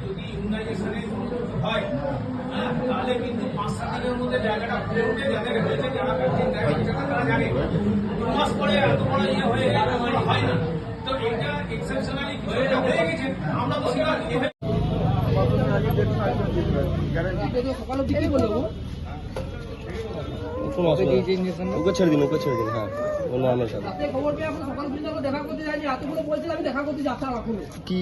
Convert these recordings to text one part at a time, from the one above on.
যদি ইমিউনাইজেশনে হয় তাহলে কিন্তু 5-7 দিনের মধ্যে জায়গাটা খুলে উঠে যাদের হয়েছে যারা ভ্যাকসিন দেয় তারা জানে 2 মাস পরে এত বড় ইয়ে হয়ে হয় না। তো এটা এক্সেপশনালি কিছুটা হয়ে গেছে, আমরা তো সেটা ওকে ছেড়ে দিন হ্যাঁ অন্য আমার সাথে কি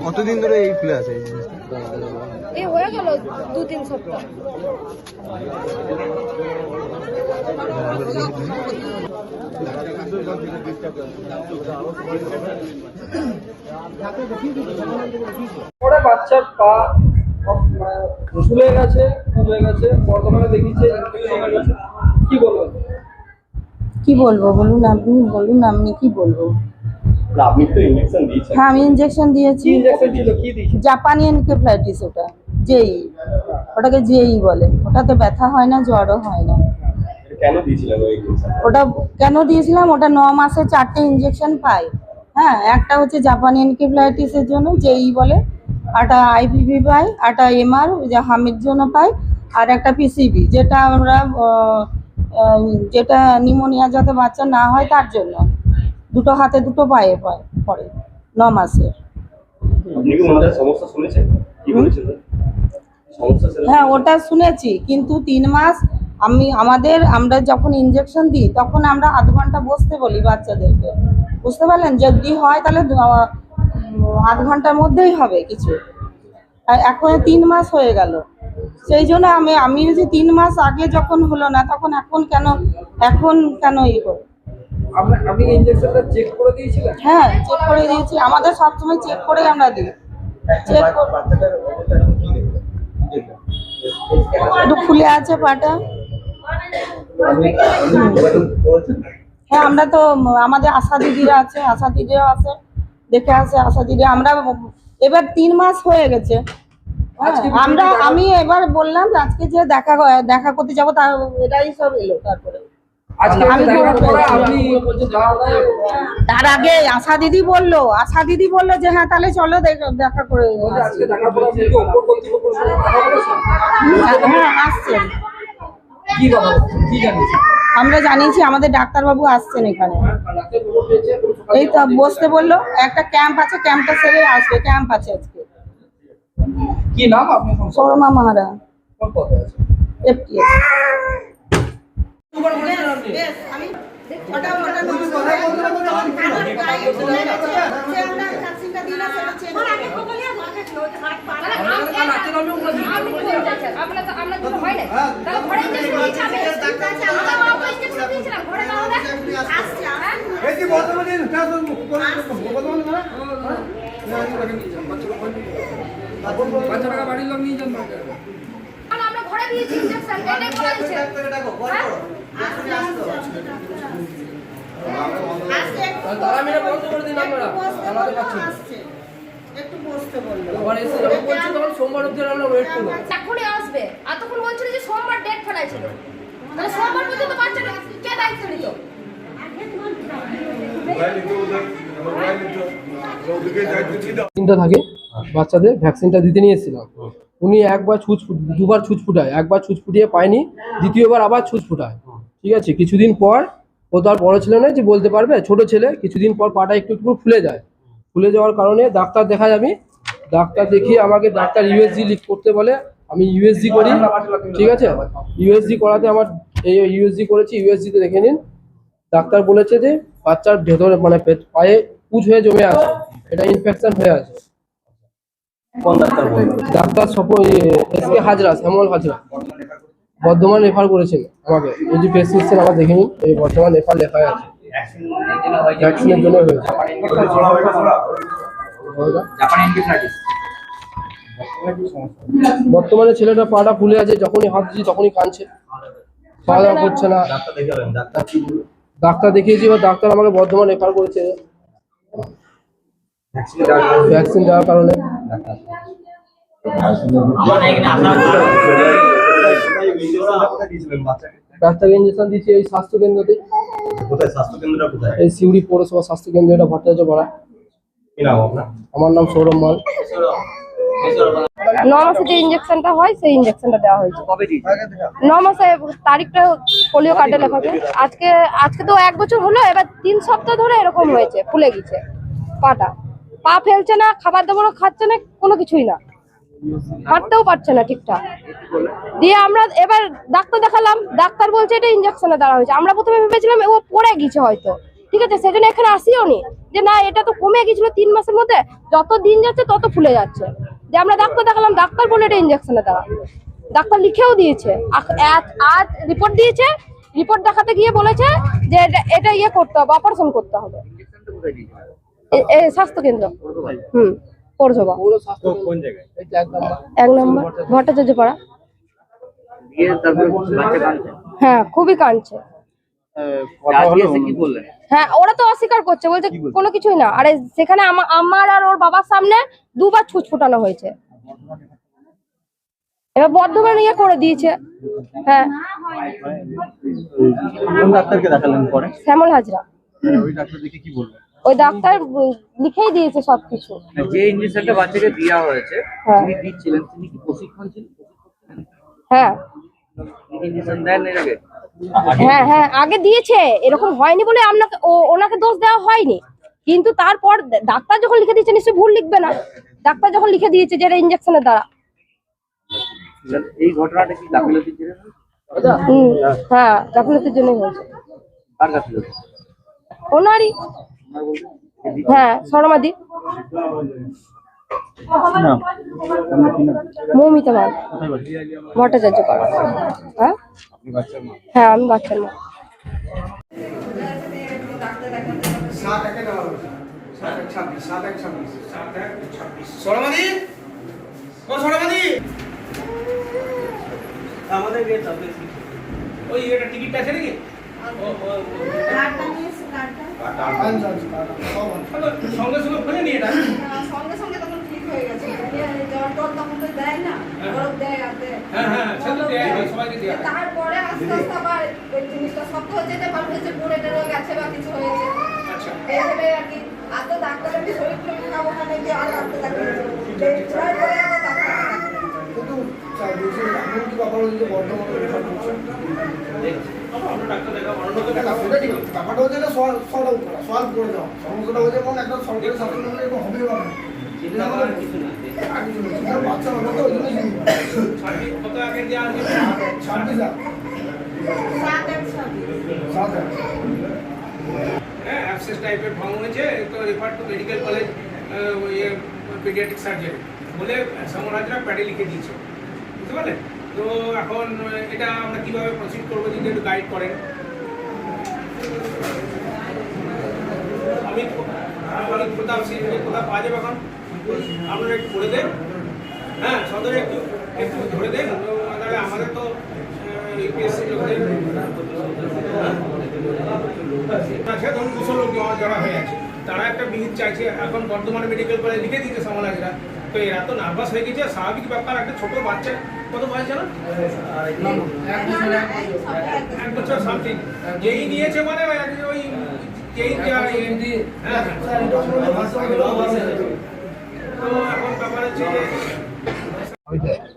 কতদিন ধরে এই খুলে আছে এই হয়ে গেল 2-3 সপ্তাহ। ওরা বাচ্চার পা ফুলে গেছে বর্তমানে দেখিছে কি বলবো কি বলবো বলুন, আপনি বলুন, আমি কি বলবো? আপনি তো ইনজেকশন দিয়েছেন? হ্যাঁ, আমি ইনজেকশন দিয়েছি। কি ইনজেকশন ছিল, কি দিয়েছে? জাপানি এনকেফ্লাইটিস, ওটা জেই, ওটাকে জেই বলে। ওটাতে ব্যথা হয় না, জ্বরও হয় না। কেন দিয়েছিলেন ওই ইনজেকশন? ওটা কেন দিয়েছিলাম, ওটা 9 মাসে 4টে ইনজেকশন পাই। হ্যাঁ, একটা হচ্ছে জাপানি এনকেফ্লাইটিসের জন্য জেই বলে, একটা আইপিভি পাই, একটা এমআর হামির জন্য পাই, আর একটা পিসিবি যেটা আমরা যেটা নিউমোনিয়া যাতে বাচ্চা না হয় তার জন্য। দুটো হাতে দুটো পায়ে পড়ে 9 মাসে। আপনি কি ওনাদের সমস্যা শুনেছেন? কি বলেছেন সমস্যা? হ্যাঁ, ওটা শুনেছি, কিন্তু 3 মাস আমরা যখন ইনজেকশন দিই তখন আমরা আধ ঘন্টা বসতে বলি বাচ্চাদেরকে, বুঝতে পারলেন? যদি হয় তাহলে আধ ঘন্টার মধ্যেই হবে কিছু। আর এখন 3 মাস হয়ে গেল, সেই জন্য আমি যে 3 মাস আগে যখন হলো না তখন এখন কেন করবো? আপনি ইনজেকশনটা চেক করে দিয়েছিলেন? হ্যাঁ, চেক করে দিয়েছি। আমাদের সবসময় চেক করেই আমরা দিই। চেক একটু ফুলে আছে পাটা। হ্যাঁ, আমরা তো আমাদের আশা দিদিরা আছে, দেখে আসে আশা দিদি। আমরা এবার 3 মাস হয়ে গেছে। আমি এবার বললাম আজকে যে দেখা করতে যাবো, এটাই সব এলো। তারপরে তার আগে আশা দিদি বললো যে হ্যাঁ তাহলে চলো দেখা করে। হ্যাঁ, আসছেন। আমরা জানিয়েছি, আমাদের ডাক্তারবাবু আসছেন এখানে। এই তো বসতে বললো, একটা ক্যাম্প আছে, ক্যাম্পটা সেরে আসবে। ক্যাম্প আছে আজকে। কি নাম আপনি? শর্মা মাহারা, কোন পদে আছে? এফটিএস। বাচ্চাটাকে বাড়ির লোক নিয়ে যান। আমরা ঘরে দিয়েছি ইনজেকশন, এনে করে দিয়েছে। তারা মেরে বন্ধ করে দিন আপনারা। আমাদের কাছে একটু বসতে বললো। ওখানে এসে যখন বলছি তখন সোমবার অবধি আমরা ওয়েট করব। এখনই আসবে। এতক্ষণ বলছিল যে সোমবার ডেট ফেলাইছিল। তাহলে সোমবার পর্যন্ত বাচ্চাটা কে দায়িত্ব নিত? চিন্তা থাকে বাচ্চাদের ভ্যাকসিনটা দিতে নিয়ে এসেছিলাম। উনি দুবার ছুঁচ ফুটায়, একবার ছুঁচ ফুটিয়ে পায়নি, দ্বিতীয়বার আবার ছুঁচ ফুটায়। ঠিক আছে, কিছুদিন পর ও তো আর বড় ছেলে নয় যে বলতে পারবে, ছোট ছেলে। কিছুদিন পর পাটা একটু ফুলে যায়। ফুলে যাওয়ার কারণে ডাক্তার দেখায়। ডাক্তার দেখিয়ে আমাকে ডাক্তার ইউএসজি লিখ করতে বলে। আমি ইউএসজি করি। ঠিক আছে, ইউএসজি করাতে আমার ইউএসজি করেছি। ইউএসজিতে দেখে নিন, ডাক্তার বলেছে যে বাচ্চার ভেতরে মানে পায়ে পুঁজ হয়ে জমে আছে, এটা ইনফেকশন হয়ে আছে। ডাক্তার এসকে হাজরা, শ্যামল হাজরা, বর্ধমান রেফার করেছেন আমাকে। এই যে প্রেসক্রিপশন আমার দেখে নিন, এই বর্ধমান রেফার লেখা আছে। ভ্যাকসিনের জন্য হয়েছে। বর্তমানে ছেলেটা পাটা ফুলে আছে, যখনই হাত দিচ্ছি তখনই কাঁদছে, খাওয়া দাওয়া করছে না। ডাক্তার দেখিয়েছি, এবার ডাক্তার আমাকে বর্ধমান রেফার করেছে ভ্যাকসিন দেওয়ার কারণে। ডাক্তারকে ইঞ্জেকশন দিচ্ছি এই স্বাস্থ্য কেন্দ্রতে। কোথায় স্বাস্থ্য কেন্দ্রটা কোথায়? এই সিউড়ি পৌরসভা স্বাস্থ্যকেন্দ্র, এটা ভট্টাচার্য পাড়া। কি নাম আপনার? আমার নাম সৌরভ মাল। 9 মাসে যে ইনজেকশনটা হয় সেই ইনজেকশনটা দেওয়া হয়েছে। কবে দিয়েছে? 9 মাসে তারিখটা পোলিও কার্ডে লেখা আছে। আজকে তো 1 বছর হলো, এবার 3 সপ্তাহ ধরে এরকম হয়েছে, ফুলে গেছে পা ফেলছে না, খাবার দাবারও খাচ্ছে না, কোনো কিছুই না, হাঁটতেও পারছে না ঠিকঠাক। দিয়ে আমরা এবার ডাক্তার দেখালাম, ডাক্তার বলছে এটা ইনজেকশনে দেওয়া হয়েছে। আমরা প্রথমে ভেবেছিলাম ও পড়ে গেছে হয়তো, ঠিক আছে, সেজন্য এখানে আসিও নি যে না এটা তো কমে গেছিল 3 মাসের মধ্যে, যত দিন যাচ্ছে তত ফুলে যাচ্ছে। যে আমরা ডাক্তার দেখালাম, ডাক্তার বলে এটা ইনজেকশনে দেওয়া, ডাক্তার লিখেও দিয়েছে। আজ রিপোর্ট দিয়েছে, রিপোর্ট দেখাতে গিয়ে বলেছে যে এটা ইয়ে করতে হবে, অপারেশন করতে হবে। স্বাস্থ্য কেন্দ্র, পৌরসভা, কোন জায়গায়? 1 নম্বর ভট্টাচার্য পাড়া। হ্যাঁ, খুবই কাঁদছে। হ্যাঁ, ওরা তো অস্বীকার করছে, বলছে কোনো কিছুই না। আরে সেখানে আমার আর ওর বাবার সামনে 2 বার ছুঁচ ফুটানো হয়েছে। এবার বর্ধমানে ইয়ে করে দিয়েছে। হ্যাঁ, কোন ডাক্তারকে দেখালেন পরে? শ্যামল হাজরা। ওই ডাক্তার দেখে কি বললেন? ওই ডাক্তার লিখেই দিয়েছে সবকিছু। যে ইনজেকশনটা বাচ্চাকে দেওয়া হয়েছে, হ্যাঁ। যিনি দিচ্ছিলেন তিনি কি প্রশিক্ষণ ছিলেন? হ্যাঁ ইনজেকশন দেন এর আগে? হ্যাঁ হ্যাঁ, আগে দিয়েছে, এরকম হয়নি বলে ওনাকে দোষ দেওয়া হয়নি। কিন্তু তারপর ডাক্তার যখন লিখে দিয়েছে, নিশ্চয়ই ভুল লিখবে না। ডাক্তার যখন লিখে দিয়েছে যে এটা ইনজেকশনের দ্বারা। এই ঘটনাটা কি গাফিলতির জন্য? হ্যাঁ, গাফিলতির জন্যই হয়েছে। কার গাফিলতি? ওনারই। হ্যাঁ, সরমাদি। মৌমিতা মাল, ভট্টাচার্য পাড়া। হ্যাঁ হ্যাঁ, আমি বাচ্চার মা। 7-1-26 সরমাদি, ও সরমাদি, আমাদের গেট আছে। ওই এটা টিকিটটা আছে নাকি? সঙ্গে সঙ্গে ফেলে নিয়ে এটা। সঙ্গে সঙ্গে তখন ঠিক হয়ে গেছে। জ্বর তখন তো দেয় না, বরফ দেয় রাতে। হ্যাঁ, সেটা দেয়, সবাইকে দেয়। তারপরে আস্তে আস্তে আবার ওই জিনিসটা শক্ত হচ্ছে, যে ভালো হয়েছে, পড়ে টেরে গেছে বা কিছু হয়েছে। আচ্ছা, এইভাবে আর কি। আর তো ডাক্তারের শরীর টরীর খাবো ওখানে গিয়ে আর ডাক্তার দেখিয়েছে। পরে আবার ডাক্তার কিন্তু এমন কি ব্যাপার হচ্ছে বর্তমানে রেফার করছে আমরা ডাক্তার দেখাবো, অন্য লোকের সেটা দেখাবো। ঠিক আছে, ব্যাপারটা হচ্ছে সলভ করে দেওয়া। সমস্যাটা হচ্ছে এবং একটা সরকারি শাসন এরকম হবে বা না, চিন্তা করার কিছু না। আর কিছু নেই। সেটা বাচ্চা মানুষ তো ওই জন্য সার্ভিস কত আগে দেওয়া আছে? 26,000 7 হ্যাঁ, অ্যাবসেস টাইপের ফর্ম হয়েছে, তো refer to medical college paediatric surgery বলে সমরাজরা প্যাডে লিখে দিয়েছে, বুঝতে পারলেন? তো এখন এটা আমরা কিভাবে প্রসিড করবো যদি একটু গাইড করেন। আমি কোথাও পাওয়া যাবে এখন, আপনারা একটু করে দেন। হ্যাঁ, সদরে একটু ধরে দেন। তাহলে আমাদের তো ইউপিএসসি লোকদের আছে, ধরুন 200 লোক জড়া হয়ে আছে, তারা একটা বিহিত চাইছে। এখন বর্তমানে মেডিকেল কলেজ লিখে দিয়েছে সমাজরা, তো এরা তো নার্ভাস হয়ে গেছে। স্বাভাবিক ব্যাপার, একটা ছোট বাচ্চা, কত বয়স জানো? 1 বছর সামথিং। যেই নিয়েছে মানে ওই যেই তো এখন ব্যাপার হচ্ছে যে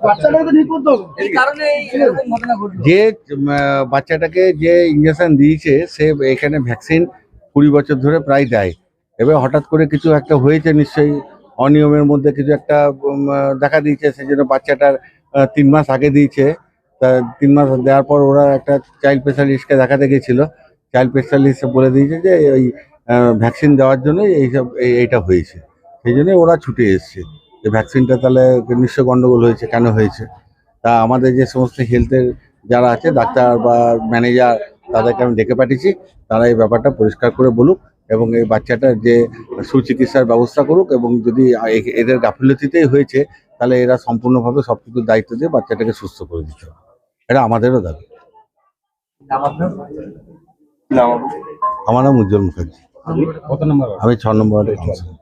বাচ্চাটাকে ঠিক করতে হবে। এই কারণে এরকম ঘটনা ঘটলো। যে বাচ্চাটাকে যে ইঞ্জেকশন দিয়েছে সে এখানে ভ্যাকসিন 20 বছর ধরে প্রায় দেয়। এবার হঠাৎ করে কিছু একটা হয়েছে, নিশ্চয়ই অনিয়মের মধ্যে কিছু একটা দেখা দিয়েছে, সেই জন্য বাচ্চাটার 3 মাস আগে দিয়েছে। তা 3 মাস দেওয়ার পর ওরা একটা চাইল্ড স্পেশালিস্টকে দেখাতে গেছিল। চাইল্ড স্পেশালিস্ট বলে দিয়েছে যে ওই ভ্যাকসিন দেওয়ার জন্য এইটা হয়েছে, সেই জন্য ওরা ছুটে এসছে। যে ভ্যাকসিনটা তাহলে নিশ্চয় গন্ডগোল হয়েছে, কেন হয়েছে। তা আমাদের যে সমস্ত হেলথের যারা আছে, ডাক্তার বা ম্যানেজার, তাদেরকে আমি ডেকে পাঠিয়েছি। তারা এই ব্যাপারটা পরিষ্কার করে বলুক এবং এই বাচ্চাটার যে সুচিকিৎসার ব্যবস্থা করুক। এবং যদি এদের গাফিলতিতেই হয়েছে, তাহলে এরা সম্পূর্ণভাবে সবকিছু দায়িত্ব দিয়ে বাচ্চাটাকে সুস্থ করে দিতে হবে। এটা আমাদেরও দাবি। আমার নাম উজ্জ্বল মুখার্জি, কত নম্বর? আমি 6 নম্বর ওয়ার্ডের কাউন্সিলর।